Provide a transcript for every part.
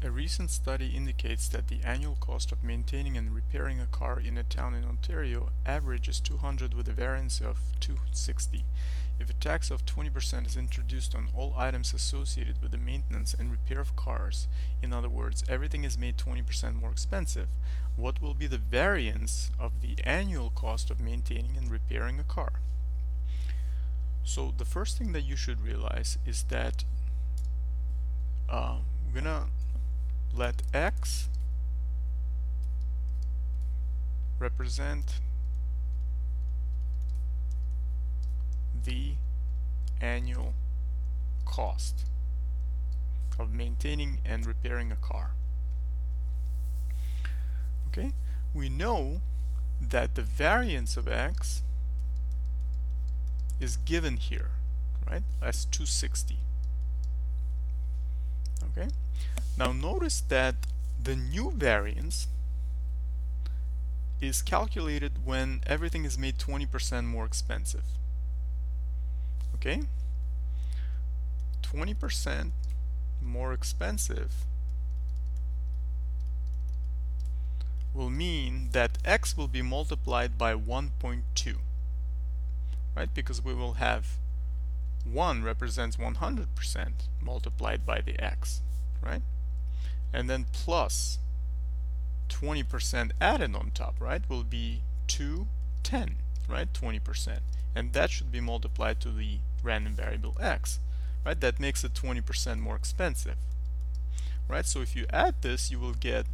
A recent study indicates that the annual cost of maintaining and repairing a car in a town in Ontario averages $200 with a variance of $260. If a tax of 20% is introduced on all items associated with the maintenance and repair of cars, in other words, everything is made 20% more expensive, what will be the variance of the annual cost of maintaining and repairing a car? So the first thing that you should realize is that we're gonna let X represent the annual cost of maintaining and repairing a car. Okay, we know that the variance of X is given here, right, as 260. Okay, now notice that the new variance is calculated when everything is made 20% more expensive. Okay, 20% more expensive will mean that X will be multiplied by 1.2, right? Because we will have 1 represents 100% multiplied by the X, right? And then plus 20% added on top, right, will be 210, right, 20. And that should be multiplied to the random variable X, right? That makes it 20% more expensive, right? So if you add this, you will get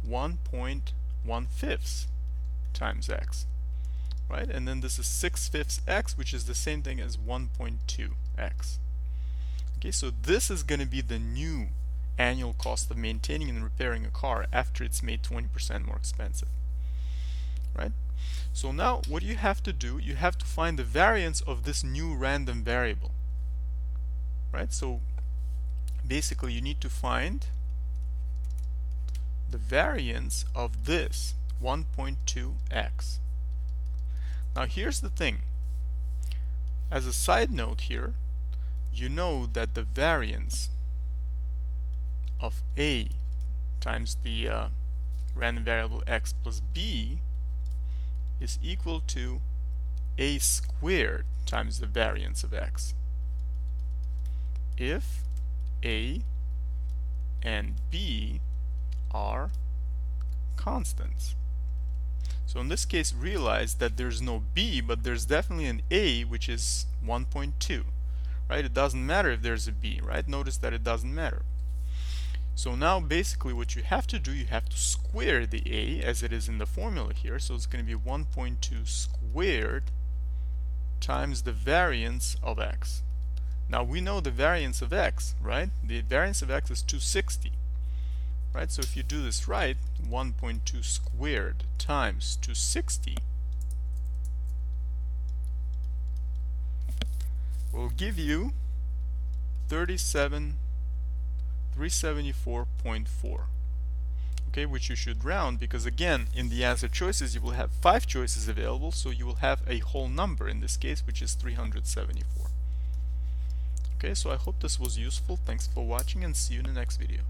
1.1/5 times X, right? And then this is 6/5 X, which is the same thing as 1.2X. Okay, so this is going to be the new annual cost of maintaining and repairing a car after it's made 20% more expensive, right? So now what you have to do, you have to find the variance of this new random variable, right? So basically you need to find the variance of this 1.2x. Now here's the thing. As a side note here, you know that the variance of a times the random variable x plus b is equal to a squared times the variance of x if a and b are constants. So in this case, realize that there's no b, but there's definitely an a, which is 1.2, right? It doesn't matter if there's a b, right? Notice that it doesn't matter. So now basically what you have to do, you have to square the a as it is in the formula here. So it's going to be 1.2 squared times the variance of x. Now we know the variance of x, right? The variance of x is 260. Right, so if you do this right, 1.2 squared times 260 will give you 374.4. Okay, which you should round because again in the answer choices you will have 5 choices available, so you will have a whole number in this case, which is 374. Okay, so I hope this was useful. Thanks for watching and see you in the next video.